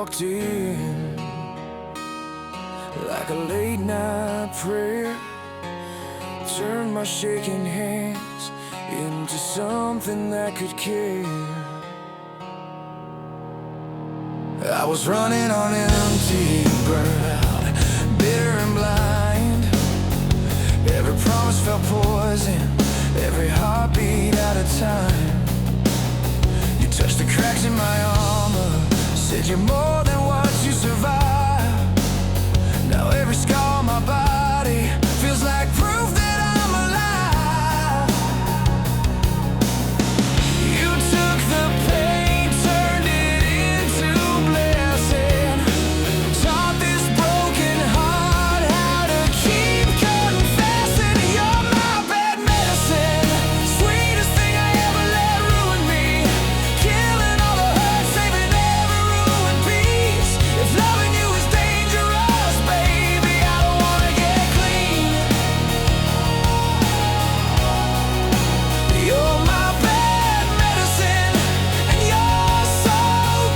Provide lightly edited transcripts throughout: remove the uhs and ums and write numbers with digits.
walked in like a late night prayer, turned my shaking hands into something that could care. I was running on empty, burned out, bitter and blind. Every promise felt poison, every heartbeat out of time. You touched the cracks in my armor, said you're more than what you survived. Now every scar on my body feels like proof that I'm alive. You took the pain, turned it into blessing, taught this broken heart how to keep confessing. You're my bad medicine, sweetest thing I ever let ruin me, killing all the hurt, saving every ruined piece. If loving you is dangerous, baby, I don't wanna get clean. You're my bad medicine, and you're so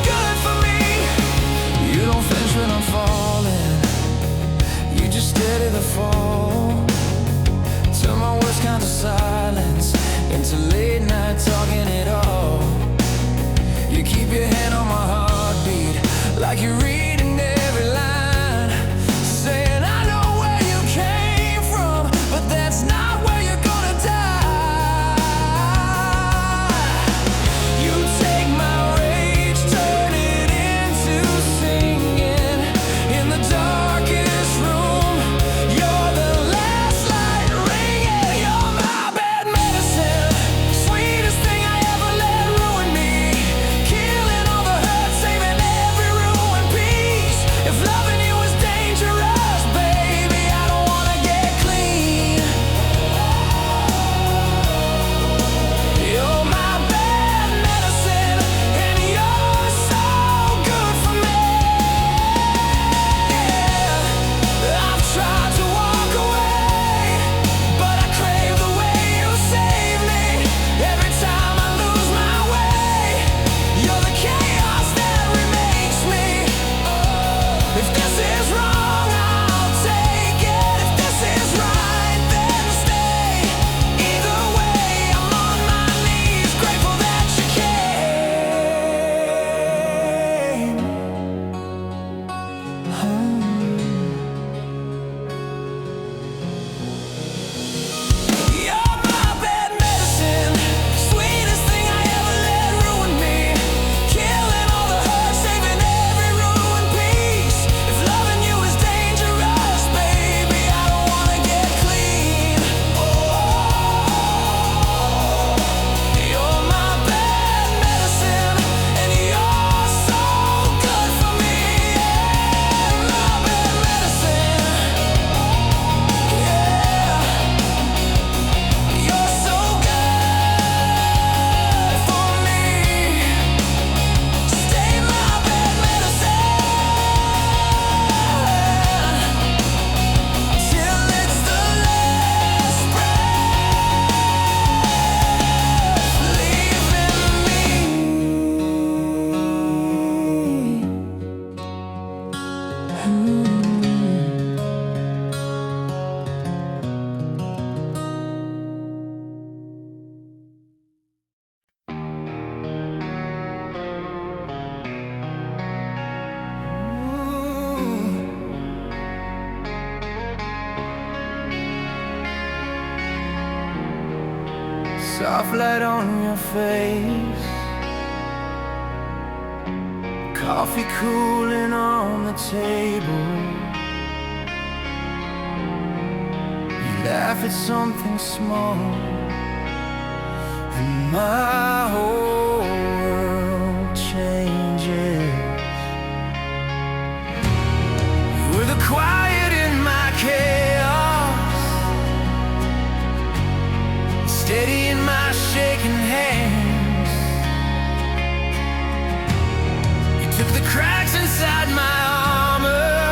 good for me. You don't flinch when I'm falling, you just steady the fall. Turn my worst kind of silence into late night talking it all. You keep your hand on my heartbeat like you're reading every line, saying I know where you came from, but that's not where you're gonna die. You take my rage, turn it into singing in the darkest room. You're the last light ringing. You're my bad medicine, sweetest thing I ever let ruin me, killing all the hurt, saving every ruined piece. If loving you is dangerous, baby, I don't wanna get clean. You're my bad medicine, and you're so good for me. I've tried to walk away, but I crave the way you save me. Every time I lose my way, you're the chaos that remakes me. If this is wrong, I'll take it. If this is right, then stay. Either way, I'm on my knees, grateful that you came. You're my bad medicine, sweetest thing I ever let ruin me, killing all the hurt, saving every ruined piece. If loving you is dangerous, baby, I don't wanna get clean. You're my bad medicine, and you're so good for me. My bad medicine, yeah. You're so good for me. Stay my bad medicine till it's the last breath leaving me. Soft light on your face, coffee cooling on the table. You laugh at something small, and my whole world changes. You were the quiet in my chaos, steady in my shaking hands. You took the cracks inside my armor,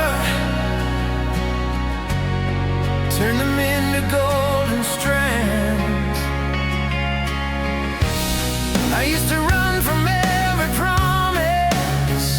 turned them into golden strands. I used to run from every promise,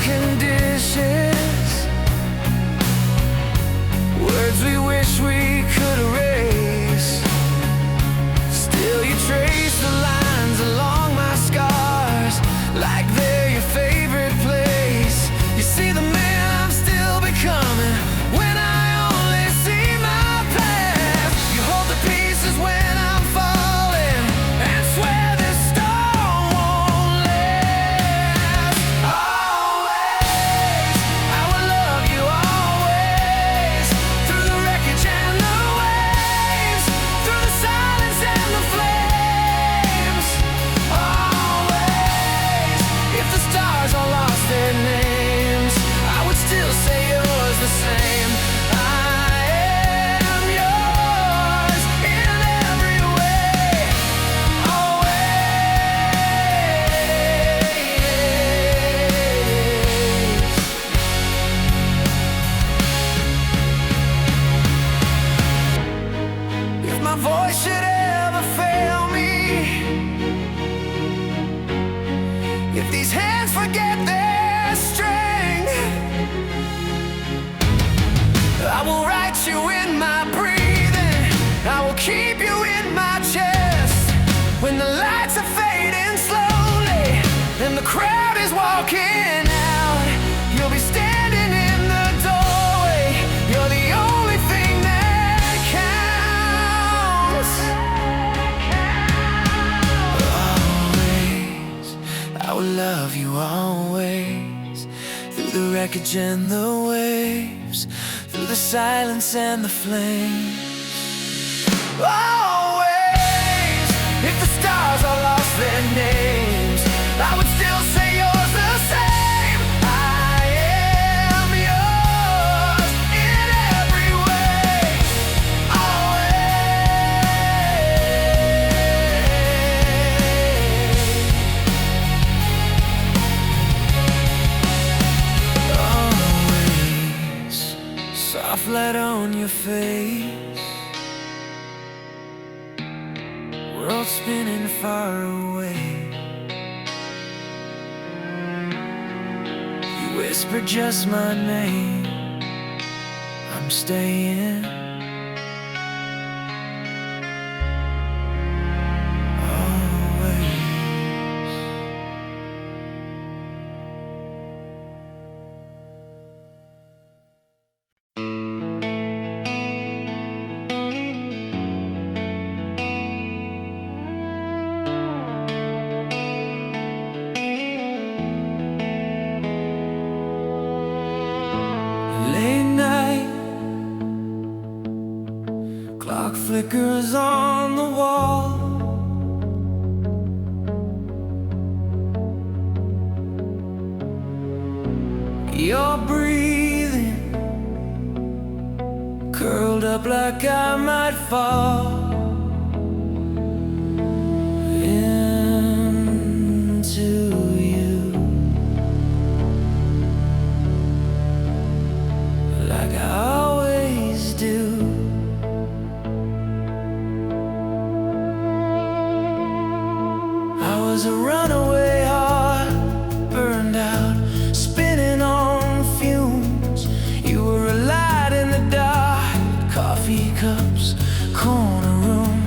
broken dishes, words we wish we could erase. Still you trace the lines along my scars, like they're your favorite place. You see the man I'm still becoming when I only see my past. You hold the pieces when I'm falling and swear this storm won't last. Always, I will love you always, through the wreckage and the waves, through the silence and the flames. Always, if the stars all lost their names, I would still say yours the same. I am yours in every way. Always. If my voice should ever fail me, if these hands forget their strength, I will write you in my breathing, I will keep you in my chest. When the lights are fading slowly and the crowd is walking out, you'll be standing in the doorway. You're the only thing that counts. Always, I will love you always, through the wreckage and the waves, through the silence and the flames. Always, if the stars all lost their names, I would still say yours the same. I am yours in every way. Always, soft light on your face, world spinning far away. You whisper just my name, I'm staying. Always. Late night, clock flickers on the wall. You're breathing, curled up like I might fall into you, like I always do. I was a runaway heart, burned out, spinning on fumes. You were a light in the dark, coffee cups, corner room.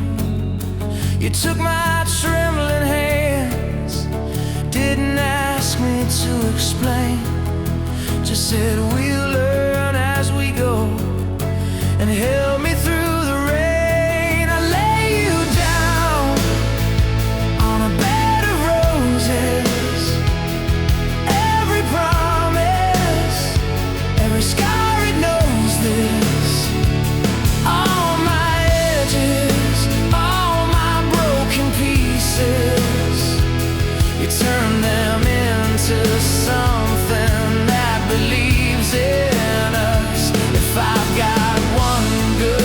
You took my trembling hands, didn't ask me to explain, just said we'll learn as we go, and held me through the rain. I lay you down on a bed of roses. Every promise, every scar, it knows this. All my edges, all my broken pieces, you turn them into something that believes in us. If I've got one good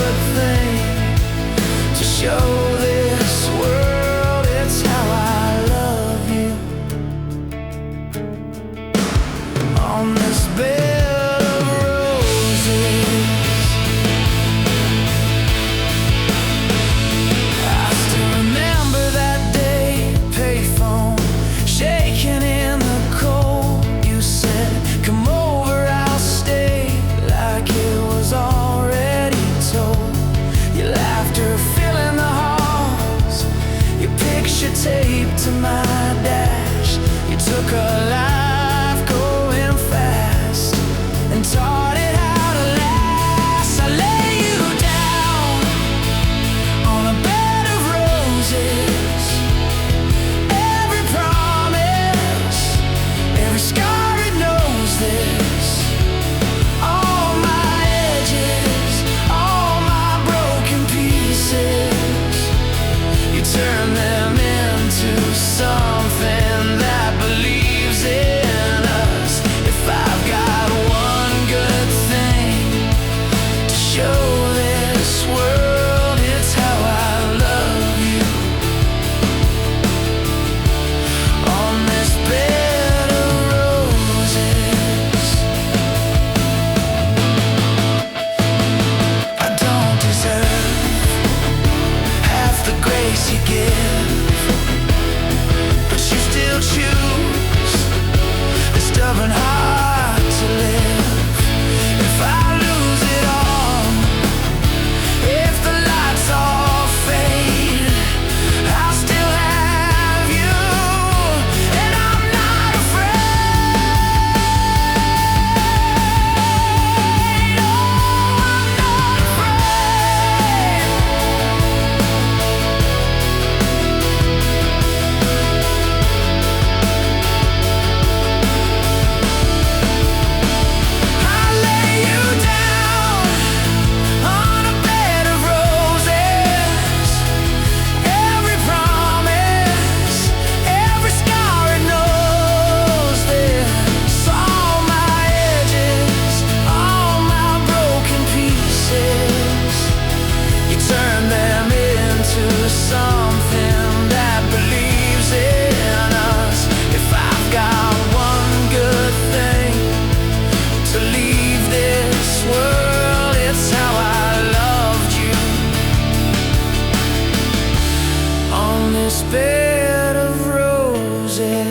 to my dash. You took a life going fast and taught it how to last. I lay you down on a bed of roses. Every promise, every scar, it knows this. All my edges, all my broken pieces, you turn them into something that believes in us. If I've got one good thing to show this world, it's how I love you. On this bed of roses, I don't deserve half the grace you give, but you still choose a stubborn heart to live. If I lose it all, if the lights all fade, I'll still have you, and I'm not afraid. Oh, I'm not afraid. I lay you down on a bed of roses. Every promise, every scar, it knows this. All my edges, all my broken pieces, you turn them into something that believes in us. If I've got one good thing to leave this world, it's how I loved you. On this bed of roses.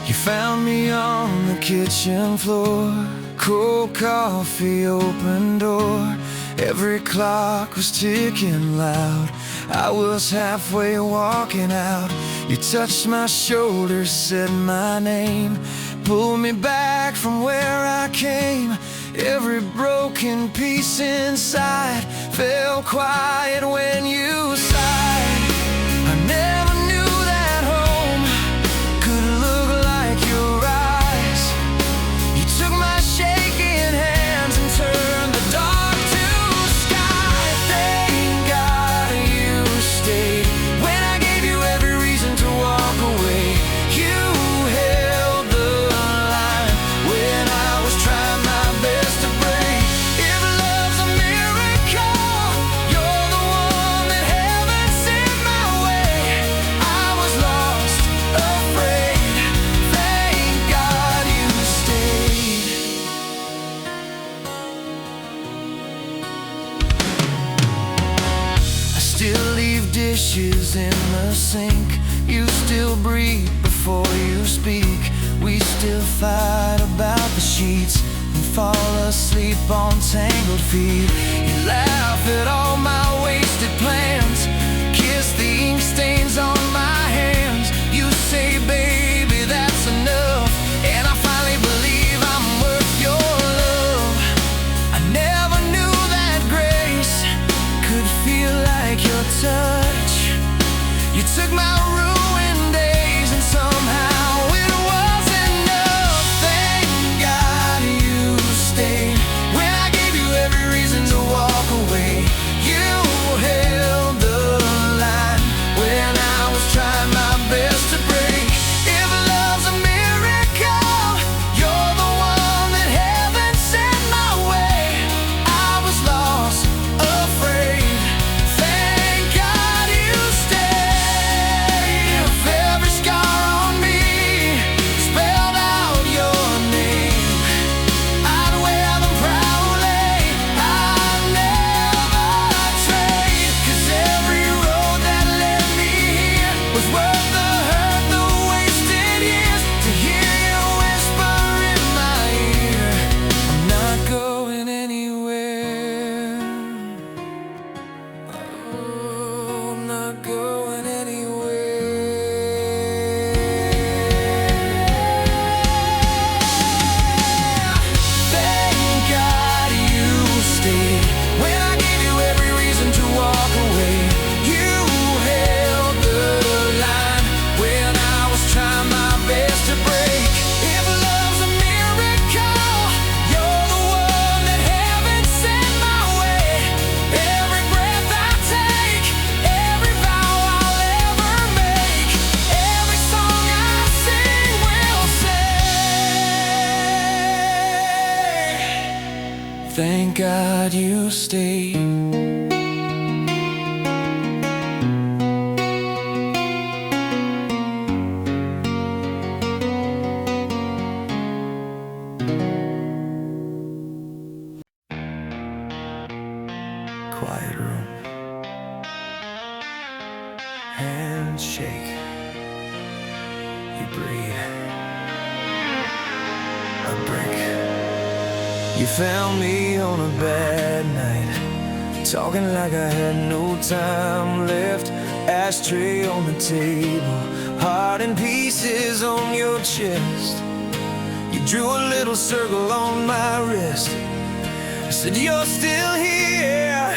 You found me on the kitchen floor, cold coffee, open door. Every clock was ticking loud. I was halfway walking out. You touched my shoulder, said my name, pulled me back from where I came. Every broken piece inside fell quiet when you sighed. I never knew that home could look like your eyes. You took my shaking hands and turned the dark to sky. Thank God you stayed when I gave you every reason to walk away. You held the line when I was trying my best to break. If love's a miracle, you're the one that heaven sent my way. I was lost, afraid. Thank God you stayed. I still leave dishes in the sink. You still breathe before you speak. We still fight about the sheets and fall asleep on tangled feet. You laugh at all my wasted plans, kiss the ink stains on my hands. You say, baby, that's enough. was worth the hurt, the wasted years. To hear you whisper in my ear, I'm not going anywhere. Oh, I'm not going anywhere. Thank God you stayed when I gave you every reason to walk away. You held the line when I was trying my best to break. If love's a miracle, you're the one that heaven sent my way. Every breath I take, every vow I'll ever make, every song I sing will say, thank God you stayed. Quiet room, handshake, you breathe, a break. You found me on a bad night, talking like I had no time left. Ashtray on the table, heart in pieces on your chest. You drew a little circle on my wrist, said you're still here.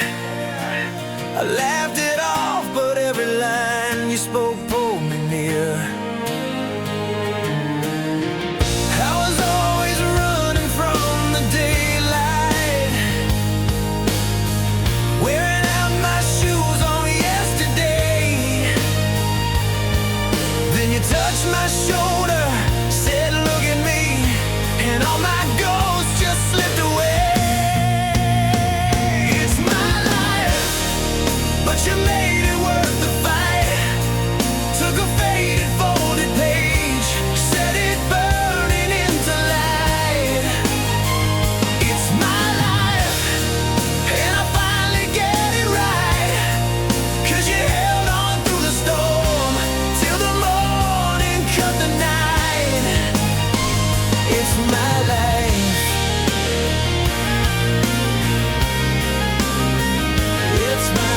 I laughed it off, but every line you spoke pulled me near. I was always running from the daylight, wearing out my shoes on yesterday. Then you touched my shoulder, said look at me, and all my ghosts just slipped away. But you made it worth the fight. Took a faded folded page, set it burning into light. It's my life, and I finally get it right. 'Cause you held on through the storm till the morning cut the night. It's my life. It's my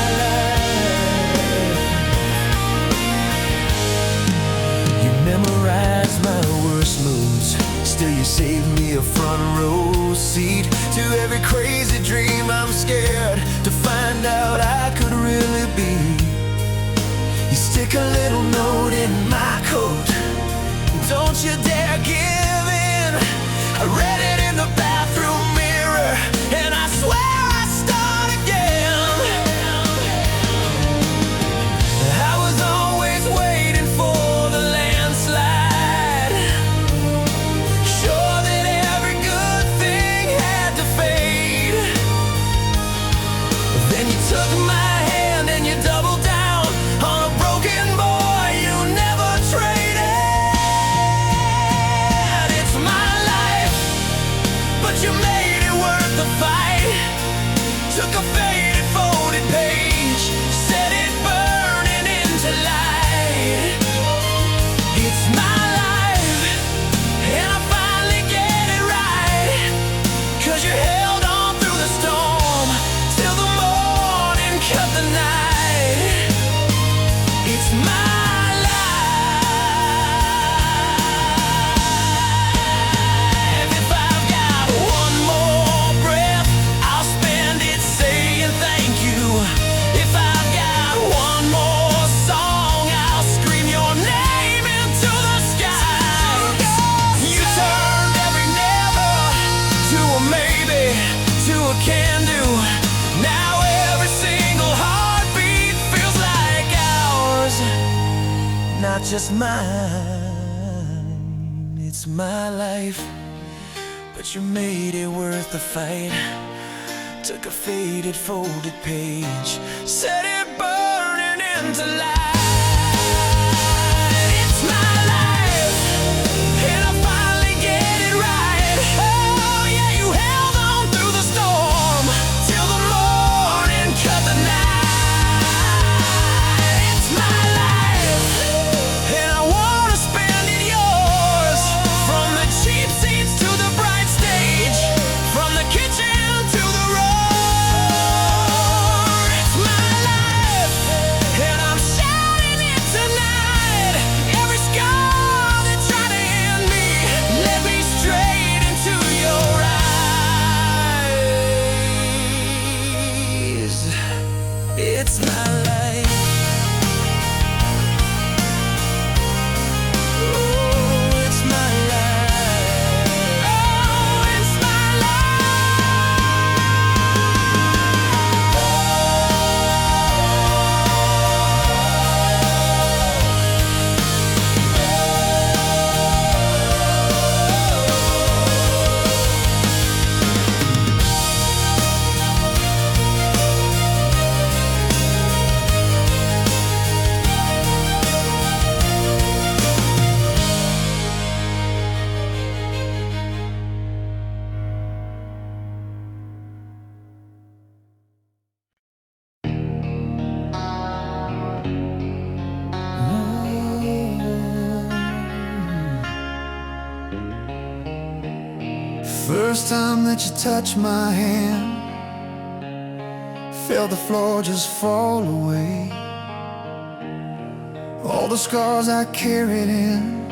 memorize my worst moves, still you saved me a front row seat to every crazy dream I'm scared to find out I could really be. You stick a little note in my coat, don't you dare give in. I read it in the bathroom mirror, and I swear I start again. I was always waiting for the landslide, sure that every good thing had to fade. Then you took my hand and you doubled down on a broken boy you never traded. It's my life, but you made it worth the fight. Took a faded folded page, set it burning into light. It's my life, and I finally get it right. 'Cause you held on through the storm till the morning cut the night. It's my life. If I've got one more breath, I'll spend it saying thank you. If I've got one more song, I'll scream your name into the sky. You turned every never to a maybe, to a can-do. Now every single heartbeat feels like ours, not just mine. It's my life, but you made it worth the fight. Took a faded folded page, set it burning into light. It's my life, and I finally get it right. Oh yeah, you held on through the storm till the morning cut the night. It's my life. first time that you touched my hand, felt the floor just fall away. All the scars I carried in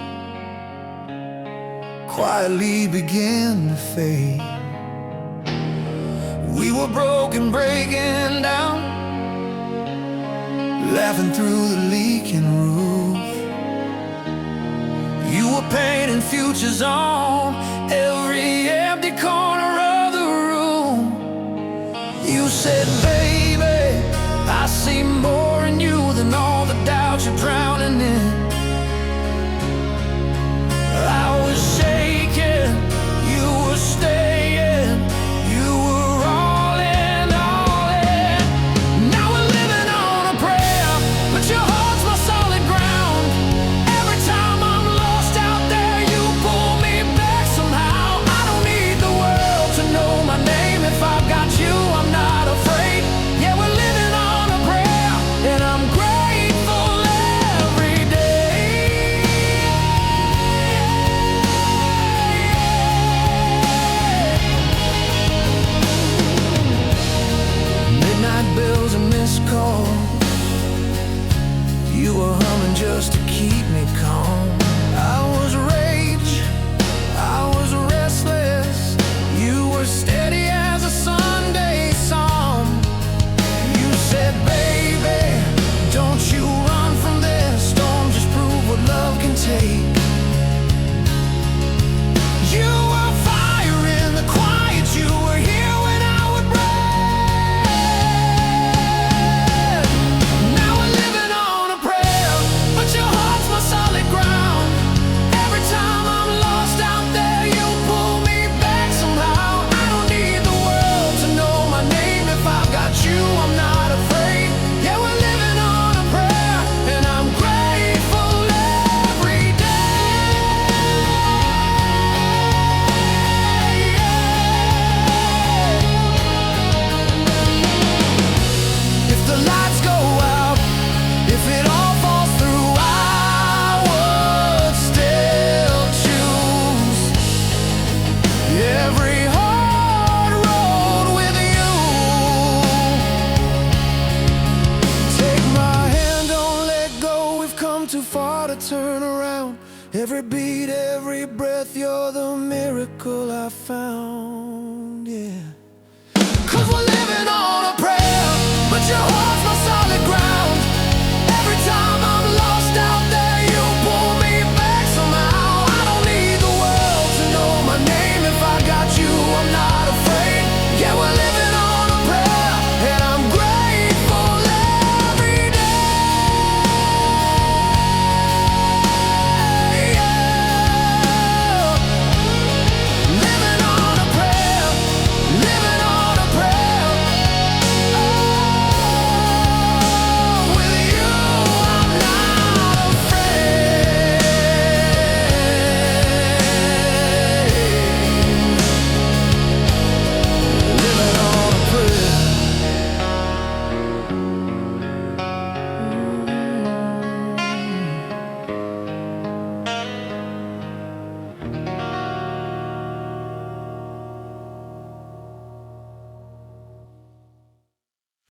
quietly began to fade. We were broken, breaking down, laughing through the leaking roof. You were painting futures on every empty corner of the room. You said, baby, I see more in you than all the doubts you're drowning in. I was shaking, you were staying, you were all in, all in. Now we're living on a prayer, but your heart's my solid ground. Every time I'm lost out there, you pull me back somehow. I don't need the world to know my name. If I've got you, I'm not afraid. Yeah, we're living on a prayer, and I'm grateful every day. Midnight bills and missed calls, you were humming just to keep me calm. I was rage, I was restless, you were steady as a Sunday song. You said, baby, don't you run from this storm, just prove what love can take. You were fire in the quiet, you were here when I would break. Now we're living on a prayer, but your heart's my solid ground. Every time I'm lost out there, you pull me back somehow. I don't need the world to know my name. If I've got you, I'm not afraid. Yeah, we're living on a prayer, and I'm grateful every day. If the lights go out, if it all falls through, I would still choose every hard road with you. Take my hand, don't let go. We've come too far to turn around. Every beat, every breath, you're the miracle I found. Yeah. 'Cause we're living on a prayer, but your heart's my solid ground. Every time